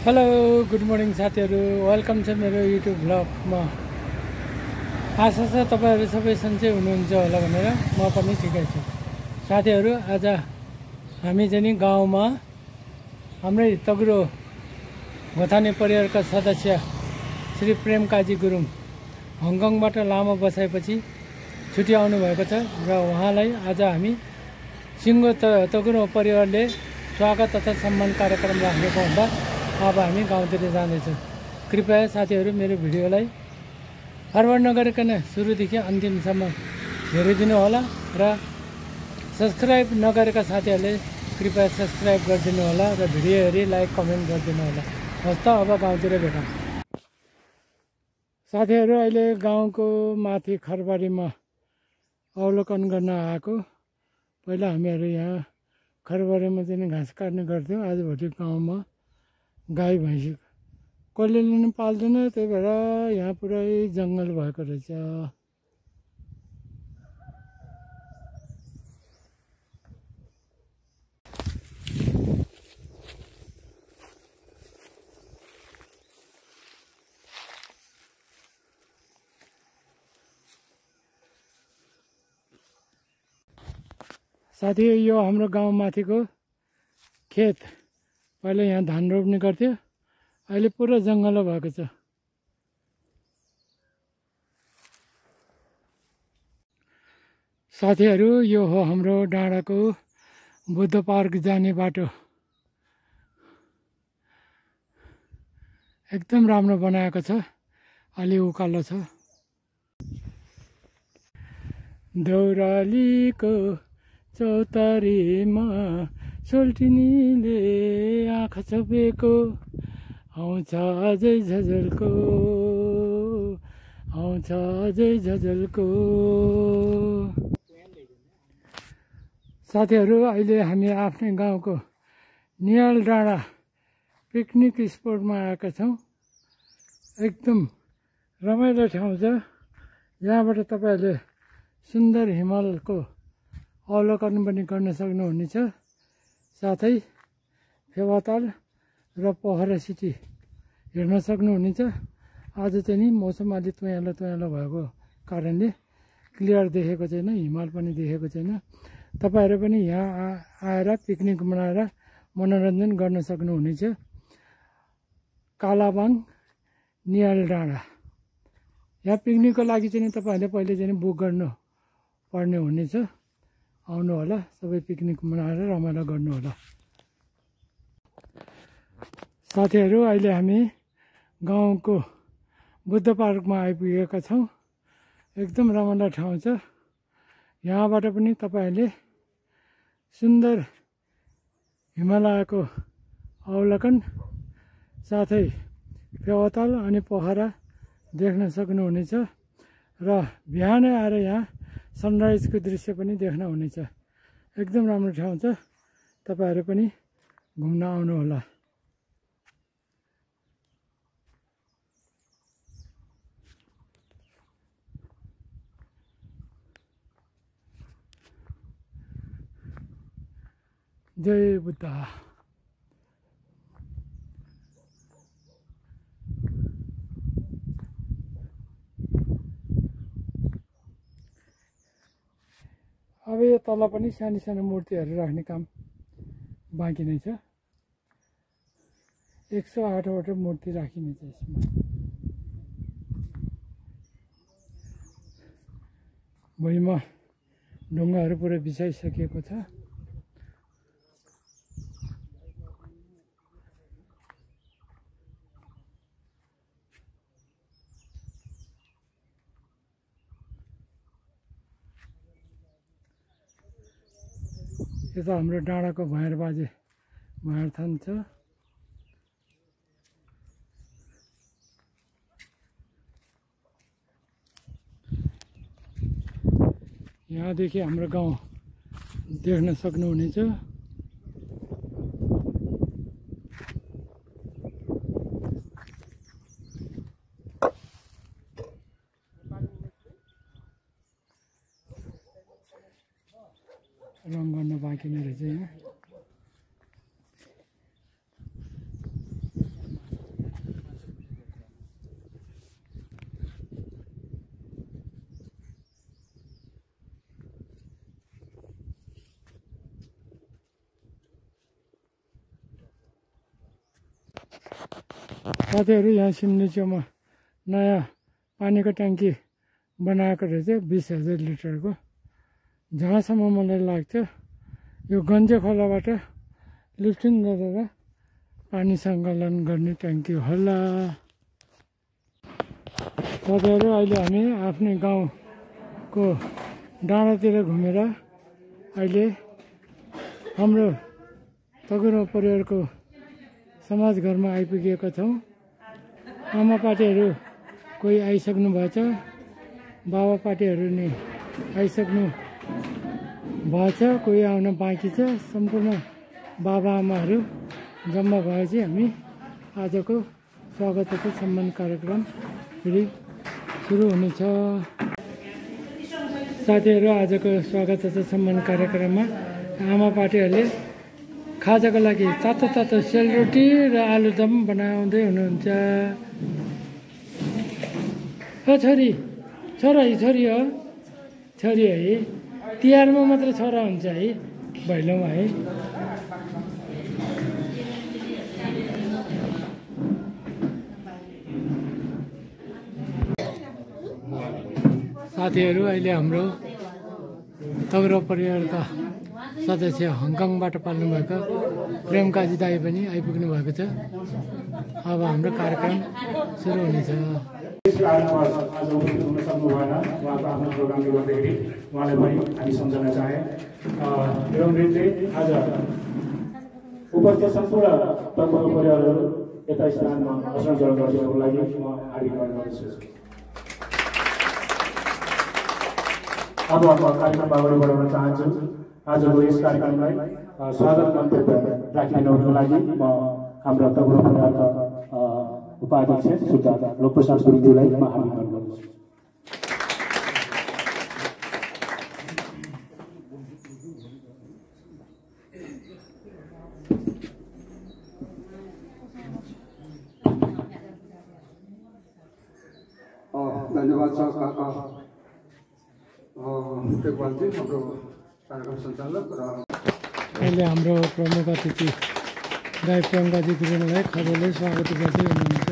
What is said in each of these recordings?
Hello good morning साथीहरू, welcome छ मेरो युट्युब ब्लगमा। आशा छ तपाईँहरू सबै सन्चै हुनुहुन्छ होला भनेर म पनि ठिकै छु। साथीहरू, आज हामी चाहिँ नि गाउँमा हाम्रै तग्रो घोथाने परिवारका सदस्य श्री प्रेमकाजी गुरुङ हङकङबाट लामो बसाएपछि छुट्टी आउनुभएको छ र उहाँलाई आज हामी सिङ्गो तग्रो परिवारले स्वागत तथा सम्मान कार्यक्रम राखेको हुँदा अब हामी गाउँतिर जाँदैछौँ। कृपया साथीहरू मेरो भिडियोलाई फरवर्ड नगरिकन सुरुदेखि अन्तिमसम्म हेरिदिनु होला र सब्सक्राइब नगरेका साथीहरूले कृपया सब्सक्राइब गरिदिनु होला र भिडियो हेरी लाइक कमेन्ट गरिदिनु होला। हस् त, अब गाउँतिर भेटौँ। साथीहरू, अहिले गाउँको माथि खरबारीमा अवलोकन गर्न आएको। पहिला हामीहरू यहाँ खरबारीमा चाहिँ घाँस काट्ने गर्थ्यौँ। आजभोलि गाउँमा गाई भैँसी कसले पनि पाल्दैन, त्यही भएर यहाँ पुरै जङ्गल भएको रहेछ। साथी, यो हाम्रो गाउँ माथिको खेत। पहिला यहाँ धान रोप्ने गर्थ्यो, अहिले पुरा जङ्गल भएको छ। साथीहरू, यो हो हाम्रो डाँडाको बुद्ध पार्क जाने बाटो। एकदम राम्रो बनाएको छ, अलि उकालो छ। देउरालीको चौतारीमा सोल्टिनीले आँखा छोपेको आउँछ अझै झझल्को, आउँछ अझै झझल्को। साथीहरू, अहिले हामी आफ्नै गाउँको नियाल डाँडा पिकनिक स्पोटमा आएका छौँ। एकदम रमाइलो ठाउँ छ। यहाँबाट तपाईँहरूले सुन्दर हिमालको अवलोकन पनि गर्न सक्नुहुनेछ। साथै फेवाताल र पोखरा सिटी हेर्न सक्नुहुनेछ। आज चाहिँ नि मौसम अलि तुयालो भएको कारणले क्लियर देखेको छैन, हिमाल पनि देखेको छैन। तपाईँहरू पनि यहाँ आएर पिकनिक मनाएर मनोरञ्जन गर्न सक्नुहुनेछ। कालाबाङ नियाल डाँडा, यहाँ पिकनिकको लागि चाहिँ तपाईँहरूले पहिले चाहिँ बुक गर्नु पर्ने हुनेछ। आउनु होला, सबै पिकनिक मनाएर रमाइलो गर्नु होला। साथीहरू, अहिले हामी गाउँको बुद्ध पार्कमा आइपुगेका छौँ। एकदम रमाइलो ठाउँ छ। यहाँबाट पनि तपाईँहरूले सुन्दर हिमालयको अवलोकन साथै फेवाताल अनि पोखरा देख्न सक्नुहुनेछ र बिहानै आएर यहाँ सनराइजको दृश्य पनि देख्न हुनेछ। एकदम राम्रो ठाउँ छ, तपाईँहरू पनि घुम्न आउनुहोला। जय बुद्ध। अब यो तल पनि सानो सानो मूर्तिहरू राख्ने काम बाँकी नै छ। 108वटा मूर्ति राखिनेछ यसमा। भुइँमा ढुङ्गाहरू पुरै बिछाइसकिएको छ। यता हाम्रो डाँडाको भैँर बाजे भैँर थान छ। यहाँदेखि हाम्रो गाउँ देख्न सक्नुहुनेछ। रङ गर्न बाँकी नै रहेछ यहाँ। साथीहरू यहाँ सिमनीचोमा नयाँ पानीको ट्याङ्की बनाएको रहेछ 20,000 लिटरको। जहाँसम्म मलाई लाग्छ यो गन्जे खोलाबाट लिफ्टिङ गरेर पानी सङ्कलन गर्ने ट्याङ्की होला। साथीहरू अहिले हामी आफ्नै गाउँको डाँडातिर घुमेर अहिले हाम्रो तगुरा परिवारको समाज घरमा आइपुगेका छौँ। आमा पार्टीहरू कोही आइसक्नु भएछ, बाबा पार्टीहरू नि आइसक्नु भएछ, कोही आउन बाँकी छ। सम्पूर्ण बाबा आमाहरू जम्मा भएपछि हामी आजको स्वागत तथा सम्मान कार्यक्रम फेरि सुरु हुनेछ। साथीहरू आजको स्वागत तथा सम्मान कार्यक्रममा आमा पार्टीहरूले खाजाको लागि तातो तातो सेलरोटी र आलुदम बनाउँदै हुनुहुन्छ। छोरी छोरा छोरी हो, छोरी है, तिहारमा मात्र छोरा हुन्छ है, भैलोमा है। साथीहरू अहिले हाम्रो तगुरा परिवारका सदस्य हङकङबाट पाल्नुभएको प्रेमकाजी दाई पनि आइपुग्नु भएको छ। अब हाम्रो कार्यक्रम सुरु हुनेछ। यस कारणमा आज उपस्थित हुन सक्नु भएन, उहाँको आफ्नो प्रोग्रामले गर्दाखेरि उहाँलाई पनि हामी सम्झन चाहे। एवं रीतिले आज उपस्थित सम्पूर्ण तगुरा परिवारहरू यता स्थानमा भाषण गर्नको लागि म हार्दिक स्वागत गर्दछु। अब म कार्यक्रम अगाडि बढाउन चाहन्छु। आजको यस कार्यक्रमलाई स्वागत मन्तव्य राखिदिनुको लागि म हाम्रो तगुरा परिवारका उपाध्यक्ष सुजाता लोकप्रसाद गुरुङज्यूलाई म हार्दिक स्वागत गर्दछु। धन्यवाद छ काका टेकवालजी, हाम्रो कार्यक्रम सञ्चालक। र अहिले हाम्रो प्रमुख अतिथि दाई प्रेमकाजी गुरुङलाई खबरले स्वागत गर्दै हुनुहुन्छ।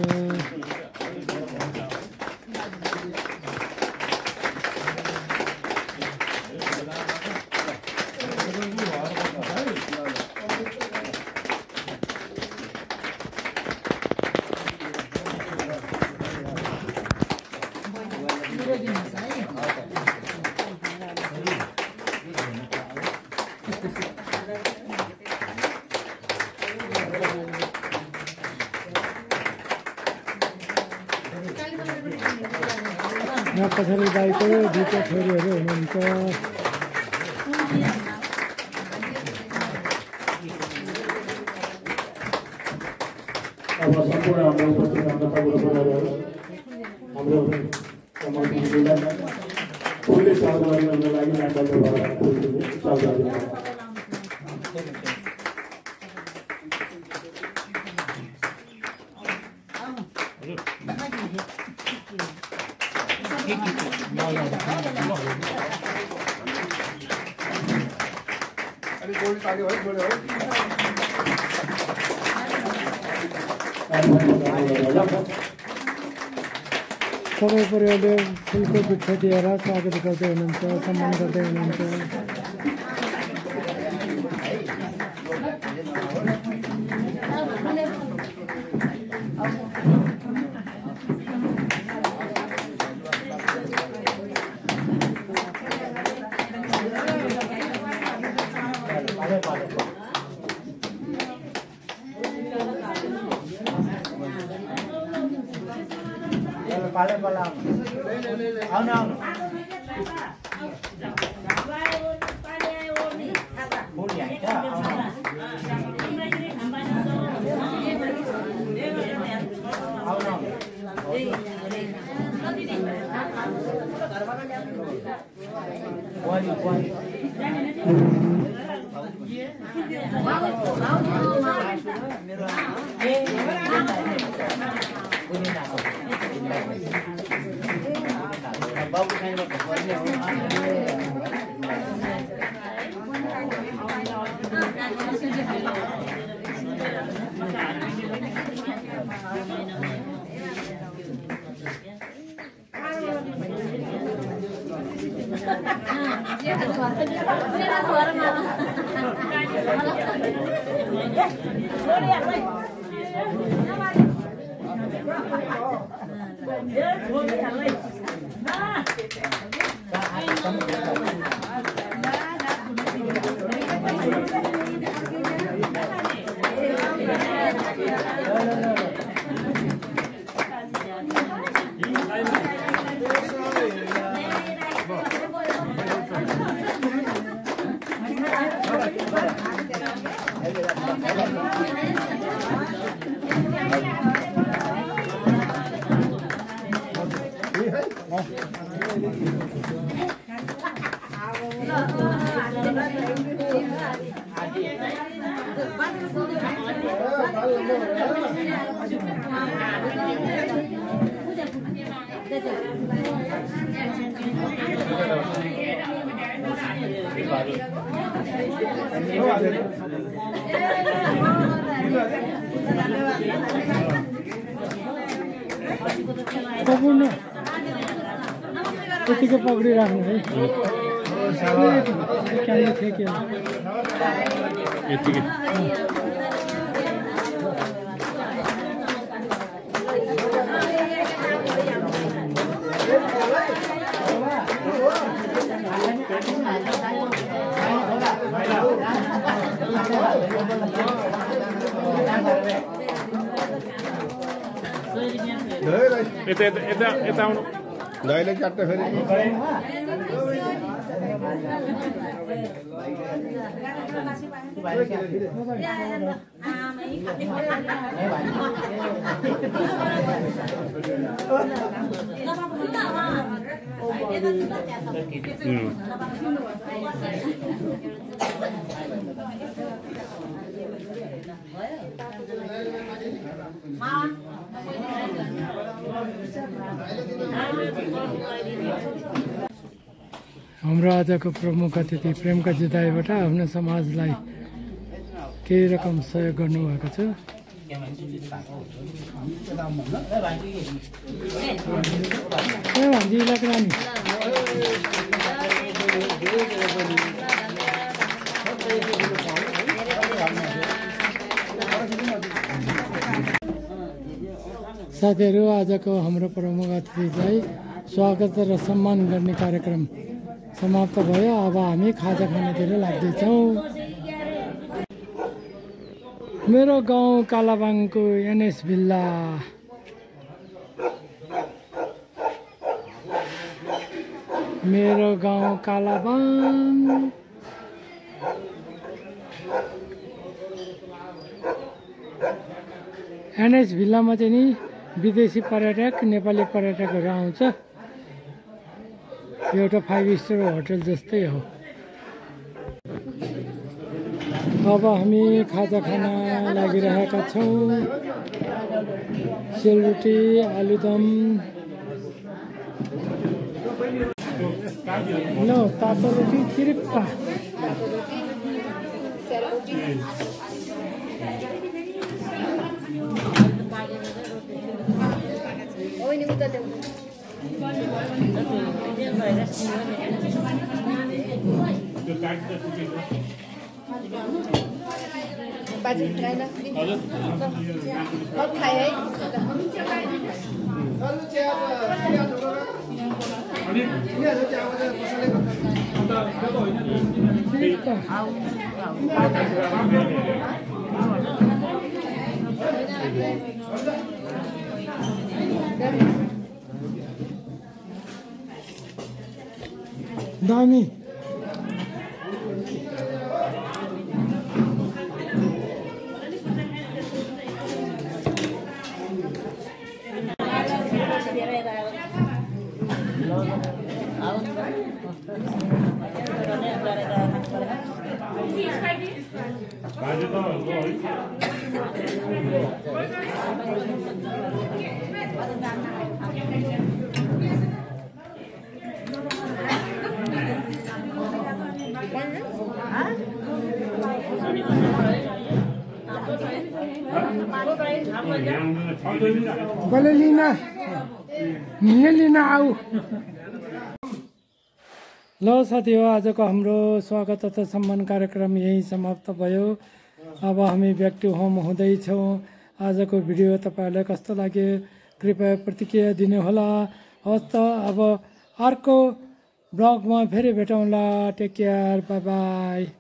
यहाँ पछाडि दाइको दुईटा छोरीहरू हुनुहुन्छ। अब सम्पूर्ण हाम्रो उपस्थित हाम्रो तगुरा परिवारहरू हाम्रो समाजलाई फुलले स्वागत गर्नको लागि सबै परिवारले फुलको गुच्छा दिएर स्वागत गर्दै हुनुहुन्छ, सम्मान गर्दै हुनुहुन्छ। त्यतिकै पक्रिराख्नु है क्याले थियो के यतिकै यता आउनु दाइले काट्दा फेरि हाम्रो आजको प्रमुख अतिथि प्रेमका जुदाईबाट आफ्नो समाजलाई केही रकम सहयोग गर्नुभएको छ। साथीहरू, आजको हाम्रो प्रमुख अतिथिलाई स्वागत र सम्मान गर्ने कार्यक्रम समाप्त भयो। अब हामी खाजा खानातिर लाग्दैछौँ। मेरो गाउँ कालाबाङको एनएस भिल्ला मेरो गाउँ कालाबाङ एनएस भिल्लामा चाहिँ नि विदेशी पर्यटक नेपाली पर्यटकहरू आउँछ। एउटा 5 स्टार होटल जस्तै हो। अब हामी खाजा खान लागिरहेका छौँ। सेलरोटी, आलुदम, ल तातो रोटी चिरिप्पा। दामी Balelina, Nilina au. ल साथी हो, आजको हाम्रो स्वागत तथा सम्मान कार्यक्रम यही समाप्त भयो। अब हामी ब्याक टु होम हुँदैछौँ। आजको भिडियो तपाईँहरूलाई कस्तो लाग्यो कृपया प्रतिक्रिया दिनुहोला। हवस् त अब अर्को ब्लगमा फेरि भेटौँला। Take care, bye by.